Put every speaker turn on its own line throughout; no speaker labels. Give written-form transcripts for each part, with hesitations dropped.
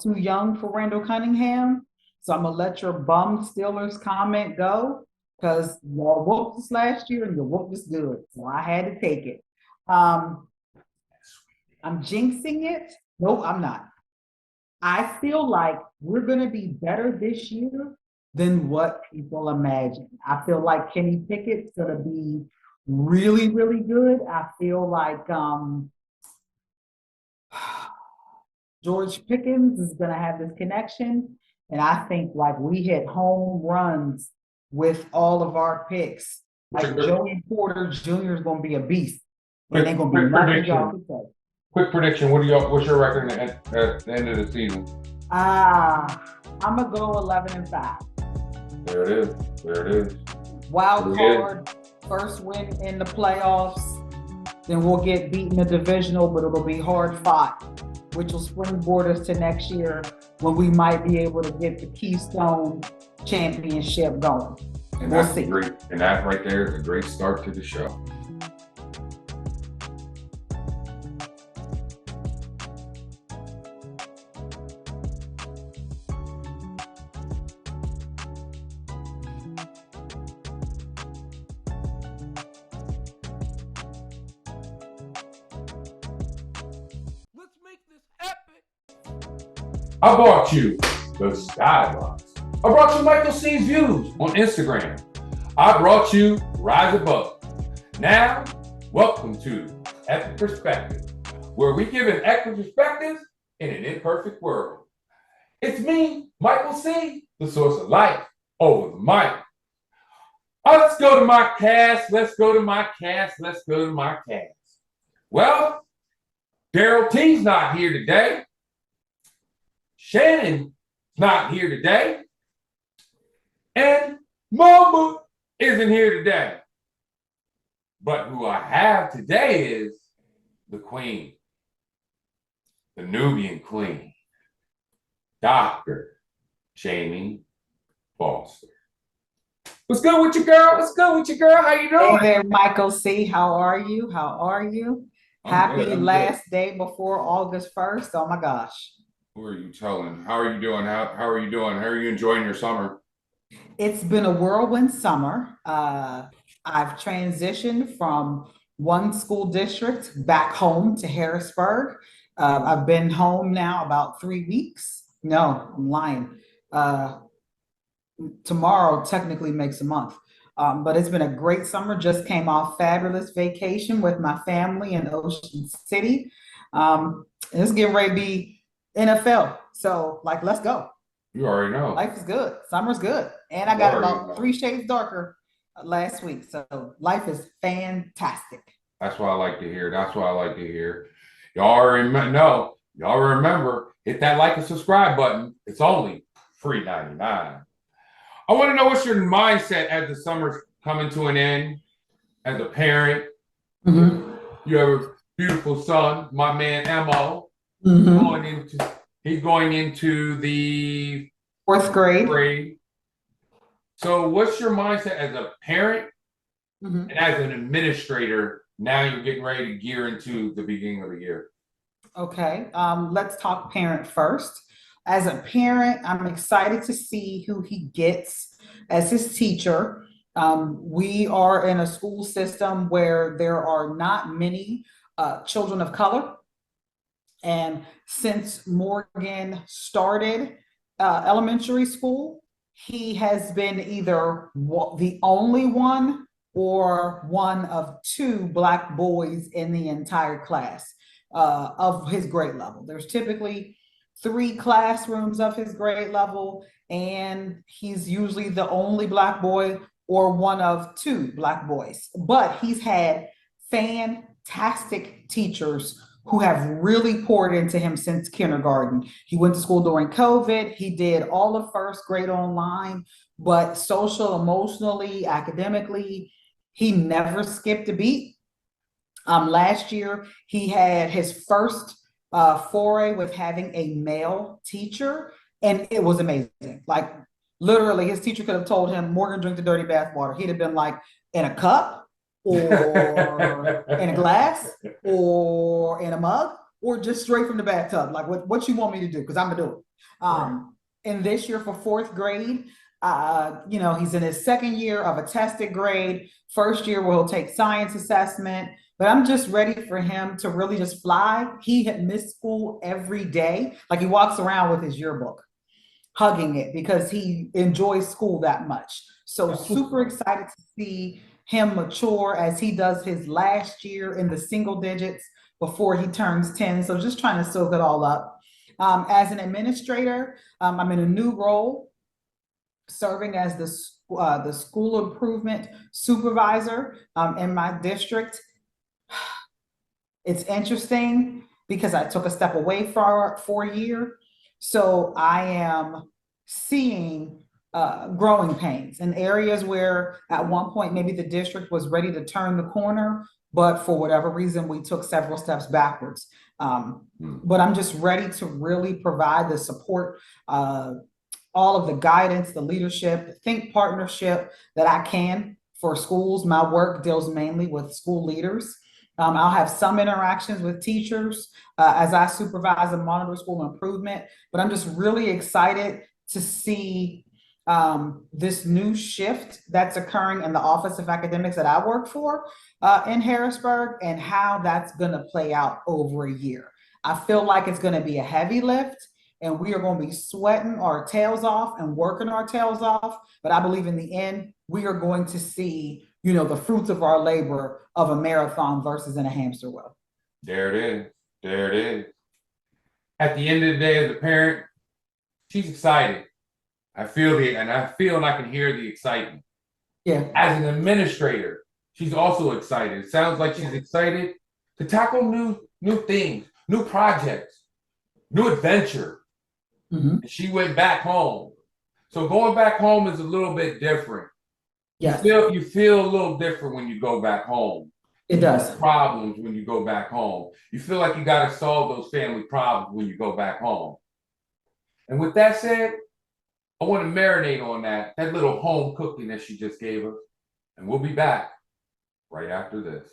too young for Randall Cunningham. So I'm gonna let your bum Steelers comment go because y'all whooped us last year and you whooped us good. So I had to take it. Um, I'm jinxing it. Nope, I'm not. I feel like we're gonna be better this year than what people imagine. I feel like Kenny Pickett's gonna be really, really good. I feel like George Pickens is going to have this connection. And I think like we hit home runs with all of our picks. Like Joey Porter Jr. is going to be a beast. And ain't going to be nothing y'all can say.
Quick prediction. What's your record at the end of the season?
I'm going to go 11-5.
There it is. There it is.
Wild card, first win in the playoffs. Then we'll get beaten the divisional, but it'll be hard fought, which will springboard us to next year when we might be able to get the Keystone Championship going.
And we'll see. Great. And that right there is a great start to the show. I brought you the SkyBoxx. I brought you Michael C's views on Instagram. I brought you Rise Above. Now, welcome to Epic Perspective, where we give an epic perspective in an imperfect world. It's me, Michael C, the source of life, over the mic. Let's go to my cast. Let's go to my cast. Let's go to my cast. Well, Daryl T's not here today. Shannon's not here today. And Mama isn't here today. But who I have today is the Queen, the Nubian Queen, Dr. Jaimie Foster. What's good with you, girl? What's good with you, girl? How you doing?
Hey there, Michael C. How are you? How are you? Happy last day before August 1st. Oh my gosh.
Who are you telling? How are you doing? How are you doing? How are you enjoying your summer?
It's been a whirlwind summer. I've transitioned from one school district back home to Harrisburg. I've been home now about 3 weeks. No, I'm lying. Tomorrow technically makes a month. But it's been a great summer. Just came off fabulous vacation with my family in Ocean City. It's getting ready to be NFL. So, like, let's go.
You already know.
Life is good. Summer's good. And I got about 3 shades darker last week. So, life is fantastic.
That's what I like to hear. That's what I like to hear. Y'all remember, hit that like and subscribe button. It's only $3.99. I want to know what's your mindset as the summer's coming to an end as a parent.
Mm-hmm.
You have a beautiful son, my man Mo.
Mm-hmm.
He's going into the
fourth grade.
So what's your mindset as a parent and as an administrator? Now you're getting ready to gear into the beginning of the year.
Okay. Let's talk parent first. As a parent, I'm excited to see who he gets as his teacher. We are in a school system where there are not many children of color. And since Morgan started elementary school, he has been either the only one or one of 2 Black boys in the entire class of his grade level. There's typically 3 classrooms of his grade level, and he's usually the only Black boy or one of 2 Black boys. But he's had fantastic teachers who have really poured into him since kindergarten. He went to school during COVID. He did all of first grade online, but social, emotionally, academically, he never skipped a beat. Last year, he had his first foray with having a male teacher, and it was amazing. Like, literally, his teacher could have told him, Morgan, drink the dirty bath water. He'd have been like, in a cup, or in a glass, or in a mug. or just straight from the bathtub? Like what you want me to do? Because I'm gonna do it.
Right.
And this year for fourth grade, he's in his second year of a tested grade. First year where he'll take science assessment. But I'm just ready for him to really just fly. He had missed school every day. Like he walks around with his yearbook, hugging it because he enjoys school that much. So
That's what's
super excited to see him mature as he does his last year in the single digits before he turns 10. So just trying to soak it all up. As an administrator, I'm in a new role serving as the school improvement supervisor in my district. It's interesting because I took a step away for a year. So I am seeing growing pains in areas where at one point maybe the district was ready to turn the corner, but for whatever reason, we took several steps backwards. But I'm just ready to really provide the support, all of the guidance, the leadership, the think partnership that I can for schools. My work deals mainly with school leaders. I'll have some interactions with teachers as I supervise and monitor school improvement, but I'm just really excited to see this new shift that's occurring in the Office of Academics that I work for in Harrisburg and how that's going to play out over a year. I feel like it's going to be a heavy lift and we are going to be sweating our tails off and working our tails off. But I believe in the end, we are going to see, the fruits of our labor of a marathon versus in a hamster wheel.
There it is. There it is. At the end of the day, as a parent, she's excited. I feel and I can hear the excitement.
Yeah.
As an administrator, she's also excited. It sounds like she's excited to tackle new things, new projects, new adventure.
Mm-hmm.
She went back home. So going back home is a little bit different.
Yes.
You feel a little different when you go back home.
It does.
Problems when you go back home. You feel like you got to solve those family problems when you go back home. And with that said, I want to marinate on that little home cooking that she just gave us. And we'll be back right after this.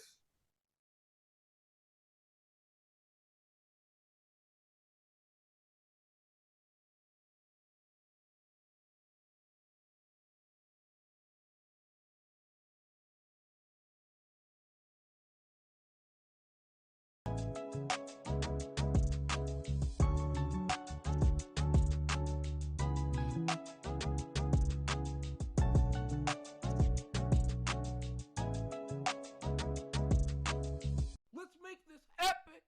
Let's make this epic.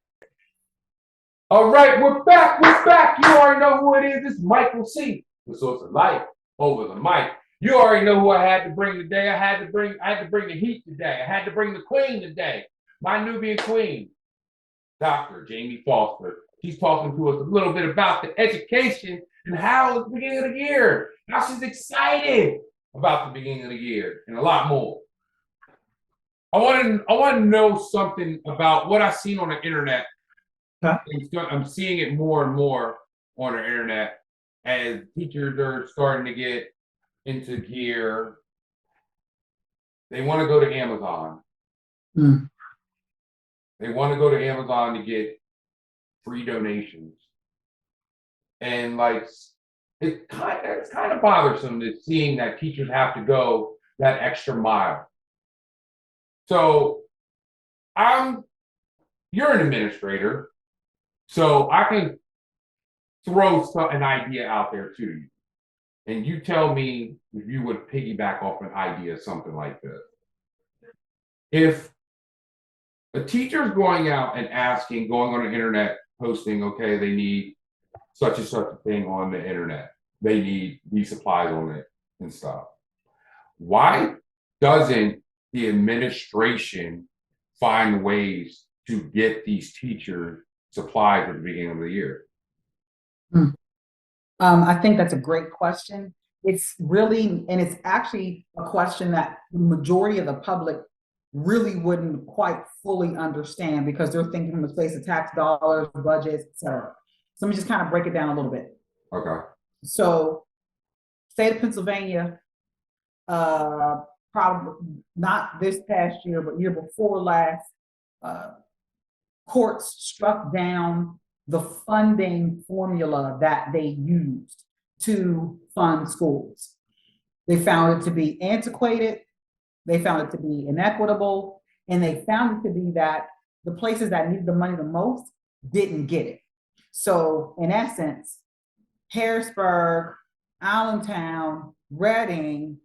All right, we're back. We're back. You already know who it is. It's Micheal C, the source of life over the mic. You already know who I had to bring today. I had to bring the heat today. I had to bring the queen today. My Nubian queen, Dr. Jaimie Foster. She's talking to us a little bit about the education and how it's the beginning of the year. How she's excited about the beginning of the year and a lot more. I want to know something about what I've seen on the internet.
Huh?
I'm seeing it more and more on the internet as teachers are starting to get into gear. They want to go to Amazon. They want to go to Amazon to get free donations. And it's kind of bothersome to seeing that teachers have to go that extra mile. So you're an administrator, so I can throw an idea out there to you. And you tell me if you would piggyback off an idea, something like this. If a teacher is going out and going on the internet, posting, okay, they need such and such a thing on the internet. They need these supplies on it and stuff. Why doesn't the administration find ways to get these teachers supplies at the beginning of the year?
I think that's a great question. It's actually a question that the majority of the public really wouldn't quite fully understand because they're thinking from the space of tax dollars, budgets, etc. So let me just kind of break it down a little bit.
Okay.
So, state of Pennsylvania, probably not this past year, but year before last, courts struck down the funding formula that they used to fund schools. They found it to be antiquated, they found it to be inequitable, and they found it to be that the places that needed the money the most didn't get it. So, in essence, Harrisburg, Allentown, Reading,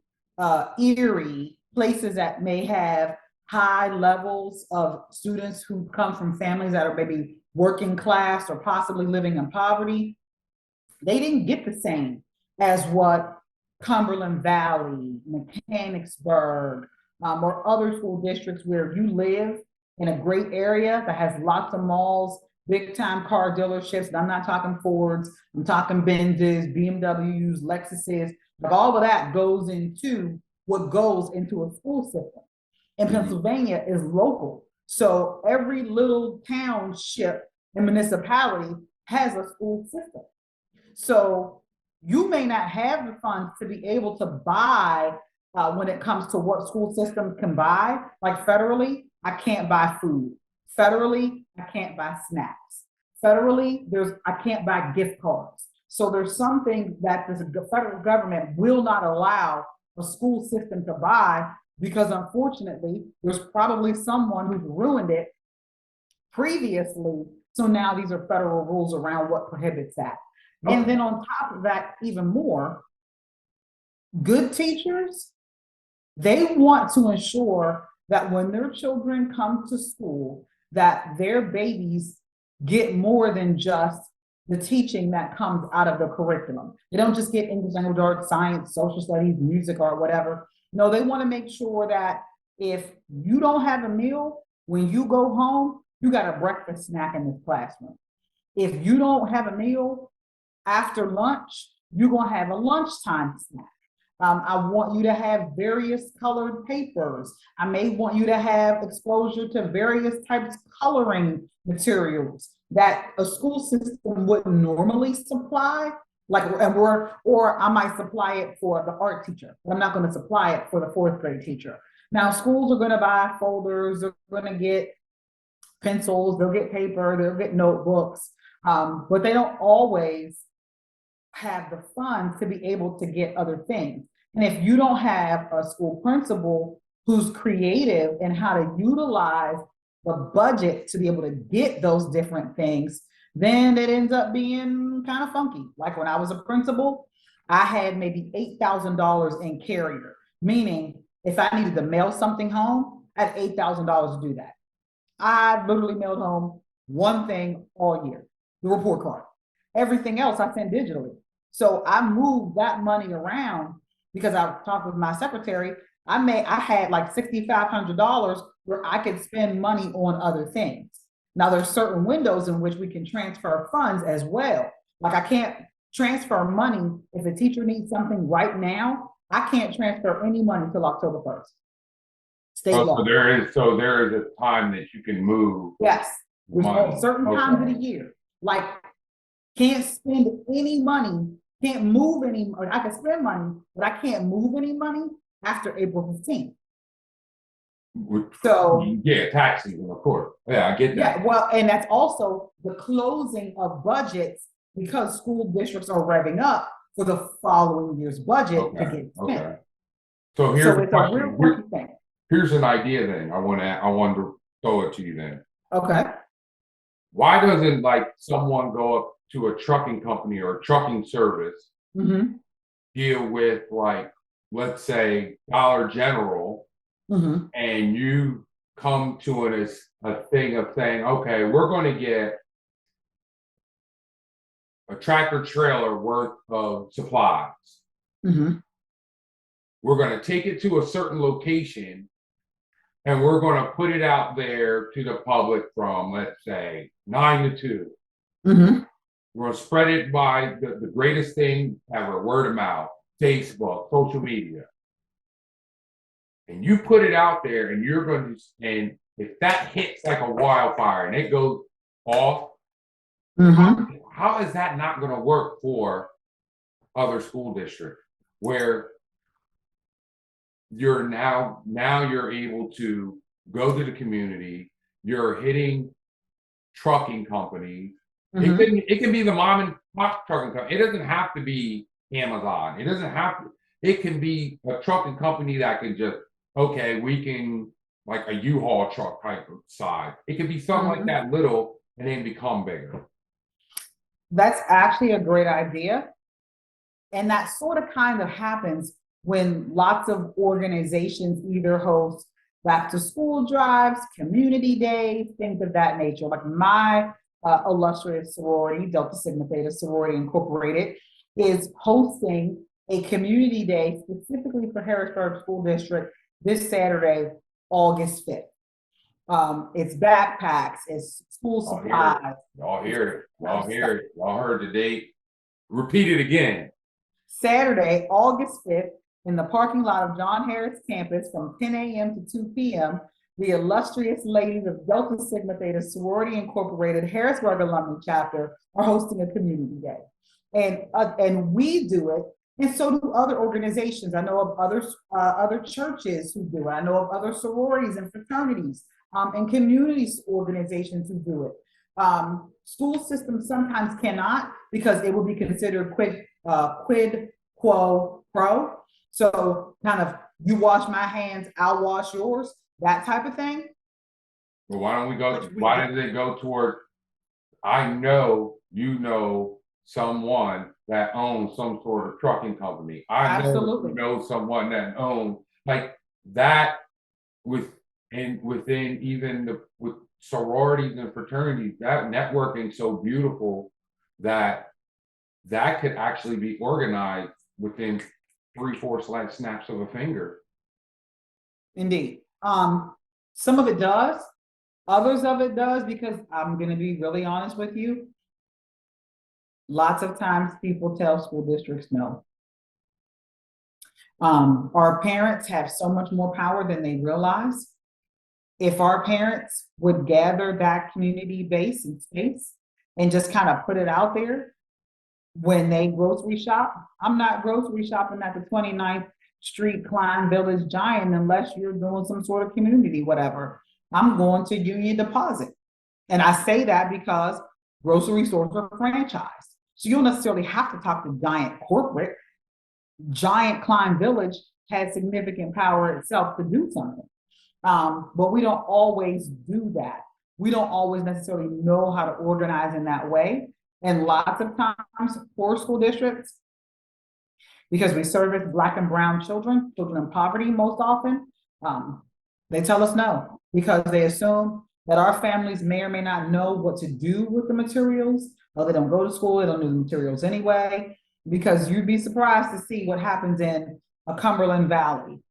Erie, places that may have high levels of students who come from families that are maybe working class or possibly living in poverty, they didn't get the same as what Cumberland Valley, Mechanicsburg, or other school districts where you live in a great area that has lots of malls, big time car dealerships. And I'm not talking Fords, I'm talking Benzes, BMWs, Lexuses. Like all of that goes into what goes into a school system. And Pennsylvania is local. So every little township and municipality has a school system. So you may not have the funds to be able to buy when it comes to what school systems can buy. Like federally, I can't buy food. Federally, I can't buy snacks. Federally, I can't buy gift cards. So there's something that the federal government will not allow a school system to buy because unfortunately, there's probably someone who's ruined it previously. So now these are federal rules around what prohibits that. Okay. And then on top of that, even more, good teachers, they want to ensure that when their children come to school, that their babies get more than just the teaching that comes out of the curriculum. They don't just get English language arts, science, social studies, music, or whatever. No, they want to make sure that if you don't have a meal, when you go home, you got a breakfast snack in this classroom. If you don't have a meal after lunch, you're going to have a lunchtime snack. I want you to have various colored papers. I may want you to have exposure to various types of coloring materials that a school system wouldn't normally supply. Or I might supply it for the art teacher, but I'm not going to supply it for the fourth grade teacher. Now, schools are going to buy folders, they're going to get pencils, they'll get paper, they'll get notebooks, but they don't always have the funds to be able to get other things. And if you don't have a school principal who's creative in how to utilize the budget to be able to get those different things, then it ends up being kind of funky. Like when I was a principal, I had maybe $8,000 in carrier, meaning if I needed to mail something home, I had $8,000 to do that. I literally mailed home one thing all year, the report card. Everything else I sent digitally. So I moved that money around because I talked with my secretary. I had like $6,500 where I could spend money on other things. Now there's certain windows in which we can transfer funds as well. Like I can't transfer money if a teacher needs something right now. I can't transfer any money until October 1st. State law.
So there is a time that you can move.
Yes, there's certain times of the year. Like can't spend any money, can't move any, or I can spend money, but I can't move any money after April 15th. So
yeah, tax season, of course. Yeah, I get that.
Yeah, well, and that's also the closing of budgets because school districts are revving up for the following year's budget to get spent. Okay.
So here's
it's a real quirky thing.
Here's an idea then. I want to throw it to you then.
Okay.
Why doesn't like someone go up to a trucking company or a trucking service, deal with like, let's say Dollar General, and you come to a thing of saying, okay, we're going to get a tractor trailer worth of supplies. We're going to take it to a certain location and we're going to put it out there to the public from, let's say, 9 to 2. We're going to spread it by the greatest thing ever, word of mouth, Facebook, social media. And you put it out there and you're going to, and if that hits like a wildfire and it goes off, how is that not going to work for other school districts where you're now you're able to go to the community, you're hitting trucking companies.
Mhm.
It can be the mom and pop trucking company. It doesn't have to be Amazon. It doesn't have to. It can be a trucking company that can just, okay, we can, like a U-Haul truck type of size. It can be something like
Mhm.
that little and then become bigger.
That's actually a great idea. And that sort of kind of happens when lots of organizations either host back to school drives, community days, things of that nature. Like my illustrious sorority, Delta Sigma Theta Sorority Incorporated, is hosting a community day specifically for Harrisburg School District this Saturday, August 5th. It's backpacks, it's school
Y'all hear it.
supplies.
Y'all hear it. Y'all hear it. Y'all heard the date. Repeat it again.
Saturday, August 5th, in the parking lot of John Harris campus from 10 a.m. to 2 p.m., the illustrious ladies of Delta Sigma Theta Sorority Incorporated Harrisburg Alumni Chapter are hosting a community day. And we do it, and so do other organizations. I know of other churches who do it. I know of other sororities and fraternities and community organizations who do it. School systems sometimes cannot because it would be considered quid quo pro. So kind of you wash my hands, I'll wash yours, that type of thing.
But why don't we go? Why did they go toward? I know you know someone that owns some sort of trucking company. I know you
Absolutely.
know someone that owns like that within even with sororities and fraternities. That networking so beautiful that that could actually be organized within 3-4 snaps of a finger.
Indeed. Some of it does, others of it does, because I'm going to be really honest with you. Lots of times people tell school districts no. Our parents have so much more power than they realize. If our parents would gather that community base and space and just kind of put it out there when they grocery shop, I'm not grocery shopping at the 29th Street Klein Village Giant unless you're doing some sort of community, whatever. I'm going to Union Deposit. And I say that because grocery stores are franchised. So you don't necessarily have to talk to giant corporate. Giant Klein Village has significant power itself to do something. But we don't always do that. We don't always necessarily know how to organize in that way. And lots of times for school districts, because we service Black and brown children, children in poverty most often, they tell us no, because they assume that our families may or may not know what to do with the materials, or they don't go to school, they don't know the materials anyway, because you'd be surprised to see what happens in a Cumberland Valley.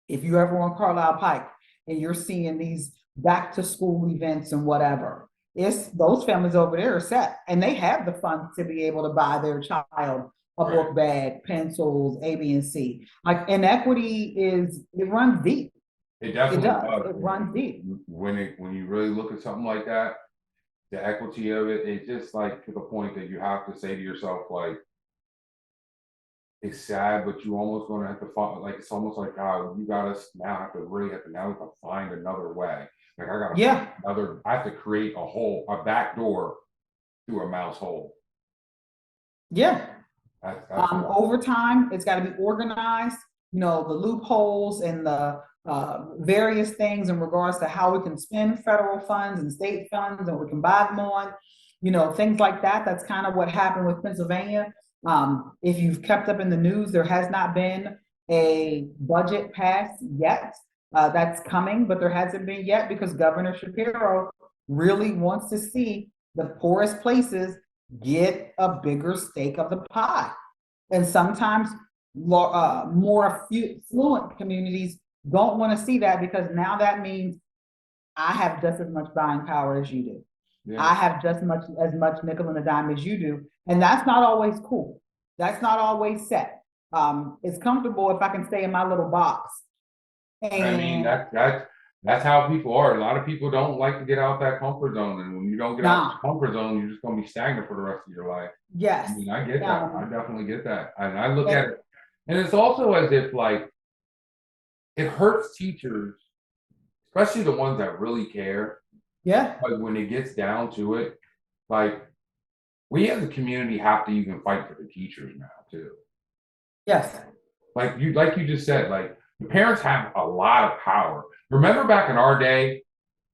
If you ever on Carlisle Pike and you're seeing these back to school events and whatever, it's those families over there are set and they have the funds to be able to buy their child a book bag, pencils, A, B, and C. Like inequity it runs deep.
It definitely does.
It runs deep.
When you really look at something like that, the equity of it, it's just like to the point that you have to say to yourself, like, it's sad, but you almost gonna have to find, like, it's almost like, you gotta now have to really have to now have to find another way. Like I gotta I have to create a back door through a mouse hole.
Yeah.
That's
Over time, it's got to be organized. You know, the loopholes and the various things in regards to how we can spend federal funds and state funds, and we can buy them on. You know, things like that. That's kind of what happened with Pennsylvania. If you've kept up in the news, there has not been a budget passed yet. That's coming, but there hasn't been yet because Governor Shapiro really wants to see the poorest places get a bigger stake of the pie. And sometimes more affluent communities don't want to see that because now that means I have just as much buying power as you do. Yeah. I have just as much nickel and a dime as you do. And that's not always cool. That's not always set. It's comfortable if I can stay in my little box.
And I mean, that's how people are. A lot of people don't like to get out that comfort zone. And when you don't get out the comfort zone, you're just going to be stagnant for the rest of your life.
Yes.
I mean, I get that. I definitely get that. And I look at it. And it's also as if, like, it hurts teachers, especially the ones that really care,
Yeah.
But when it gets down to it, like we as a community have to even fight for the teachers now too.
Yes.
Like you just said, like the parents have a lot of power. Remember back in our day,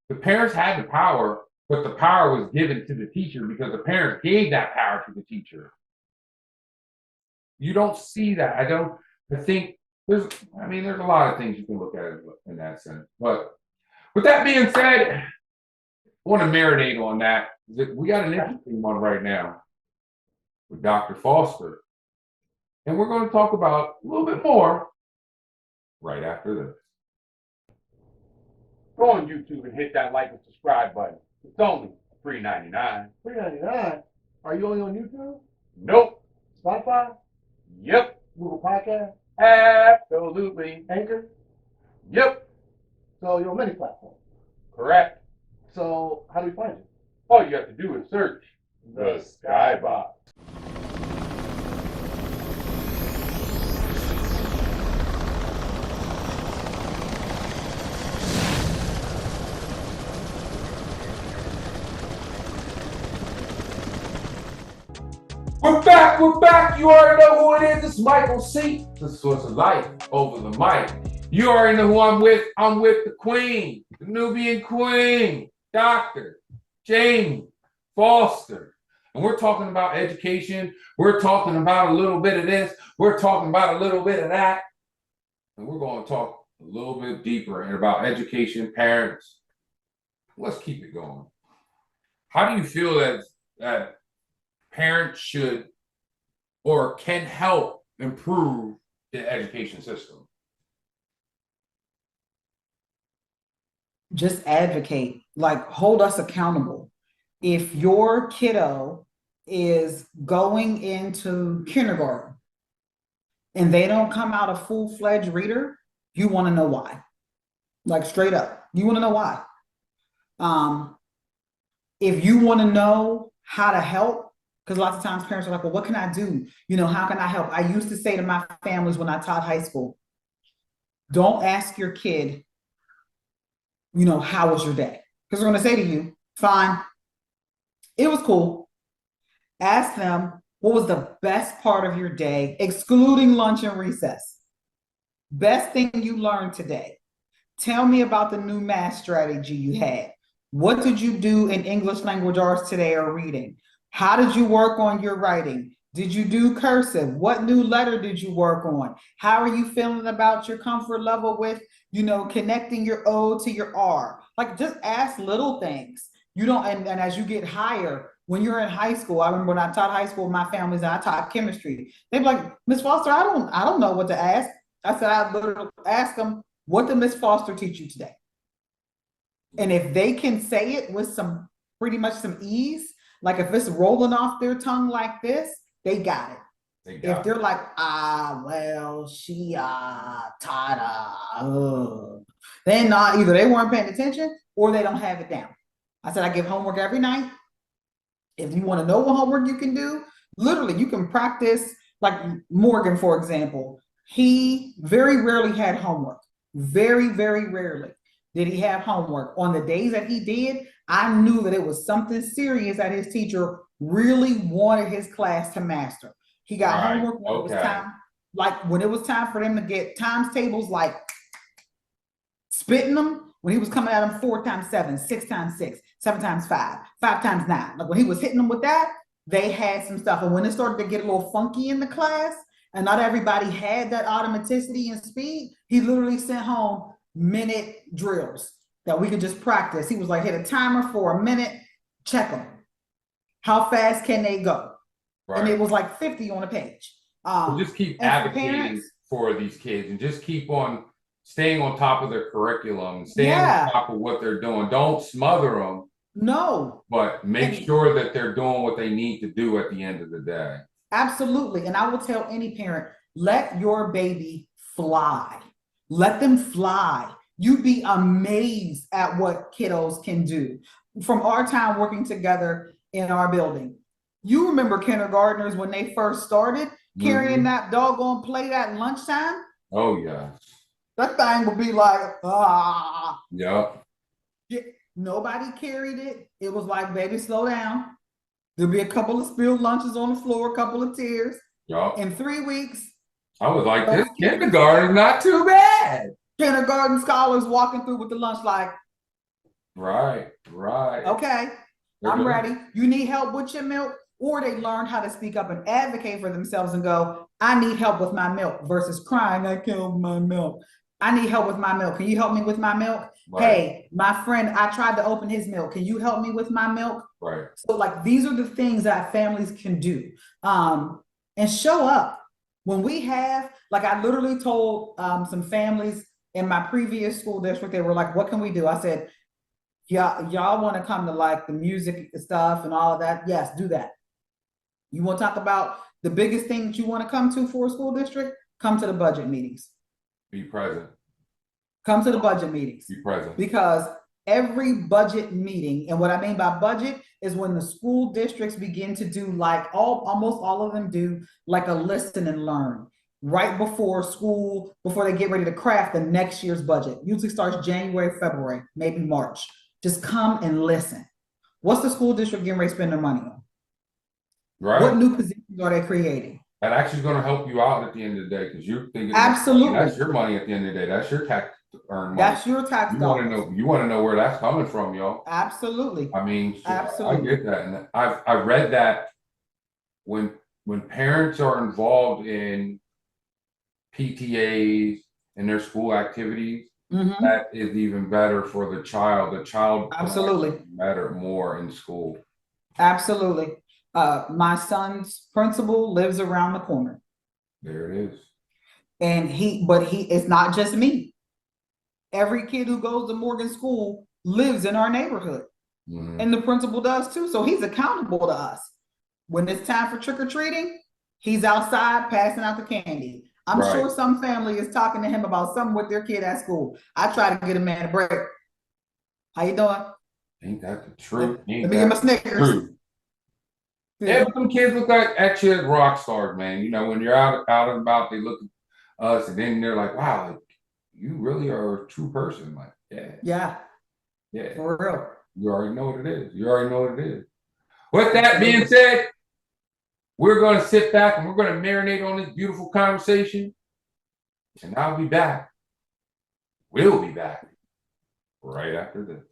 the parents had the power, but the power was given to the teacher because the parents gave that power to the teacher. You don't see that. I think there's a lot of things you can look at in that sense. But with that being said, I want to marinate on that. We got an interesting one right now with Dr. Foster. And we're going to talk about a little bit more right after this. Go on YouTube and hit that like and subscribe button. It's only $3.99.
$3.99. Are you only on YouTube?
Nope.
Spotify?
Yep.
Google Podcast?
Absolutely.
Anchor?
Yep.
So you're on many platforms.
Correct.
So how do we find you?
All you have to do is search the Skybox. We're back. You already know who it is. It's Michael C. The source of life over the mic. You already know who I'm with. I'm with the queen, the Nubian queen, Dr. Jaimie Foster. And we're talking about education. We're talking about a little bit of this. We're talking about a little bit of that. And we're going to talk a little bit deeper about education, parents. Let's keep it going. How do you feel that parents should or can help improve the education system?
Just advocate, like hold us accountable. If your kiddo is going into kindergarten and they don't come out a full-fledged reader, you want to know why. Like straight up, you want to know why. If you want to know how to help, because lots of times parents are like, well, what can I do? How can I help? I used to say to my families when I taught high school, don't ask your kid, how was your day? Because they're going to say to you, fine, it was cool. Ask them, what was the best part of your day, excluding lunch and recess? Best thing you learned today. Tell me about the new math strategy you had. What did you do in English language arts today or reading? How did you work on your writing? Did you do cursive? What new letter did you work on? How are you feeling about your comfort level with, connecting your O to your R? Like just ask little things. And as you get higher, when you're in high school, I remember when I taught high school, my families, and I taught chemistry. They'd be like, Miss Foster, I don't know what to ask. I said, I literally ask them, what did Miss Foster teach you today? And if they can say it with pretty much some ease, like if it's rolling off their tongue like this, they got it. If they're like, well, she taught then either they weren't paying attention or they don't have it down. I said, I give homework every night. If you want to know what homework you can do, literally you can practice. Like Morgan, for example, he very rarely had homework. Very, very rarely did he have homework. On the days that he did, I knew that it was something serious that his teacher really wanted his class to master. He got homework when it was time, like when it was time for them to get times tables, like spitting them, when he was coming at them 4 times 7, 6 times 6, 7 times 5, 5 times 9. Like when he was hitting them with that, they had some stuff. And when it started to get a little funky in the class, and not everybody had that automaticity and speed, he literally sent home minute drills that we could just practice. He was like, hit a timer for a minute, check them. How fast can they go? Right. And it was like 50 on a page.
Just keep advocating for these kids and just keep on staying on top of their curriculum, staying on top of what they're doing. Don't smother them.
No.
But make sure that they're doing what they need to do at the end of the day.
Absolutely. And I will tell any parent, let your baby fly. Let them fly. You'd be amazed at what kiddos can do. From our time working together in our building, you remember kindergartners when they first started carrying that doggone plate at lunchtime?
Oh, yeah.
That thing would be like,
Yeah.
Nobody carried it. It was like, baby, slow down. There'll be a couple of spilled lunches on the floor, a couple of tears.
Yup.
In 3 weeks,
I was like,
those
this
kids-
kindergarten's not too bad.
kindergarten scholars walking through with the lunch like,
Right.
okay,
They're
I'm
doing-
ready. You need help with your milk? Or they learned how to speak up and advocate for themselves and go, I need help with my milk versus crying, I can't help my milk. I need help with my milk. Can you help me with my milk?
Right.
Hey, my friend, I tried to open his milk. Can you help me with my milk?
Right.
So like, these are the things that families can do. And show up. When we have, like I literally told some families in my previous school district, they were like, what can we do? I said, y'all want to come to like the music stuff and all of that? Yes, do that. You want to talk about the biggest thing that you want to come to for a school district? Come to the budget meetings.
Be present.
Come to the budget meetings.
Be present.
Because every budget meeting, and what I mean by budget is when the school districts begin to do like almost all of them do like a listen and learn right before school, before they get ready to craft the next year's budget. Usually starts January, February, maybe March. Just come and listen. What's the school district getting ready to spend their money on?
Right.
What new positions are they creating?
That actually is going to help you out at the end of the day because you're thinking
Absolutely.
that's your money at the end of the day. That's your tax earned money.
That's your tax
You want to
dollars.
know. You want to know where that's coming from, y'all.
Absolutely.
I mean, so
Absolutely.
I get that, and I read that when parents are involved in PTAs and their school activities,
Mhm.
that is even better for the child. The child
Absolutely.
matter more in school.
Absolutely. My son's principal lives around the corner.
There it is.
And it's not just me. Every kid who goes to Morgan School lives in our neighborhood.
Mhm.
And the principal does too. So he's accountable to us. When it's time for trick-or-treating, he's outside passing out the candy. I'm
Right.
sure some family is talking to him about something with their kid at school. I try to get a man a break. How you doing?
Ain't that the truth?
Let me get my Snickers.
True. Yeah, but some kids look like actually rock stars, man. You know, when you're out and about, they look at us, and then they're like, "Wow, like, you really are a true person." Like,
Yeah,
yeah,
for real.
you already know what it is. You already know what it is. With that being said, we're going to sit back and we're going to marinate on this beautiful conversation, and I'll be back. We'll be back right after this.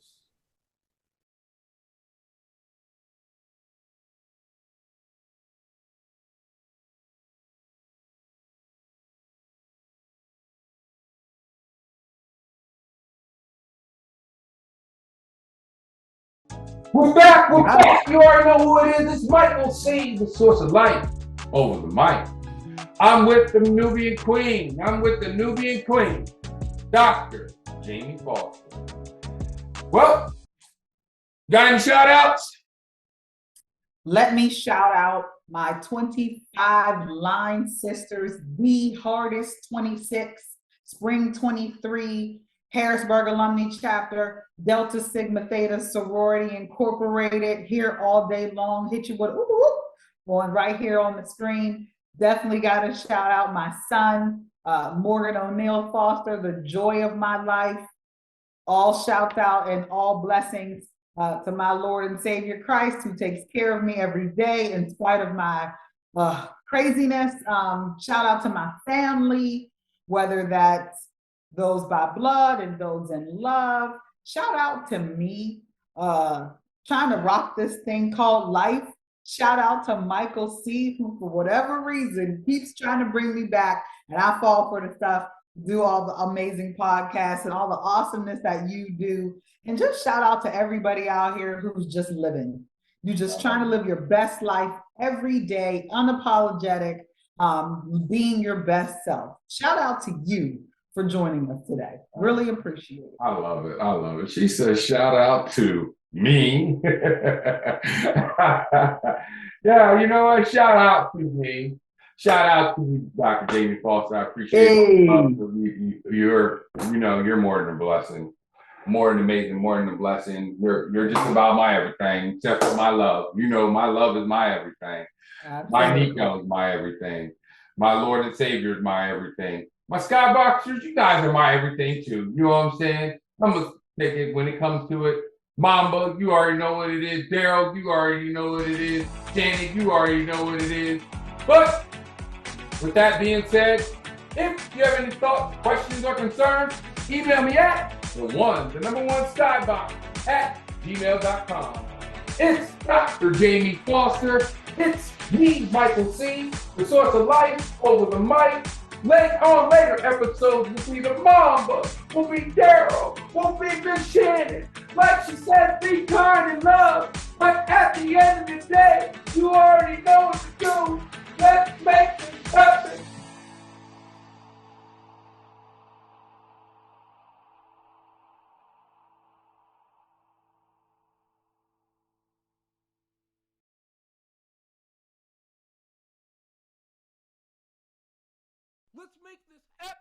We're back. We're back. You already know who it is. It's Micheal C, the source of light over the mic. I'm with the Nubian Queen. Dr. Jaimie Foster. Well, got any shout outs?
Let me shout out my 25 line sisters, the hardest 26, spring 23, Harrisburg Alumni Chapter, Delta Sigma Theta Sorority Incorporated, here all day long, hit you with going right here on the screen. Definitely got to shout out my son, Morgan O'Neill Foster, the joy of my life. All shouts out and all blessings to my Lord and Savior Christ, who takes care of me every day in spite of my craziness. Shout out to my family, whether that's those by blood and those in love. Shout out to me, trying to rock this thing called life. Shout out to Micheal C, who for whatever reason keeps trying to bring me back, and I fall for the stuff, do all the amazing podcasts and all the awesomeness that you do. And just shout out to everybody out here who's just living. You're just trying to live your best life every day, unapologetic, being your best self. Shout out to you for joining us today. Really appreciate it.
I love it. I love it. She says, shout out to me. Yeah, you know what? Shout out to me. Shout out to you, Dr. Jaimie Foster. I appreciate it. You're more than a blessing. More than amazing, more than a blessing. You're just about my everything, except for my love. You know, my love is my everything.
Absolutely.
My Nico is my everything. My Lord and Savior is my everything. My Skyboxxers, you guys are my everything too. You know what I'm saying? I'm gonna take it when it comes to it. Mamba, you already know what it is. Daryl, you already know what it is. Jaimie, you already know what it is. But with that being said, if you have any thoughts, questions, or concerns, email me at the number one skybox at gmail.com. It's Dr. Jaimie Foster. It's me, Micheal C., the source of life over the mic. Later episodes will be the Mamba, will be Daryl, will be the Shannon. Like she said, be kind and love. But at the end of the day, you already know what to do. Let's make it happen. Let's make this happen.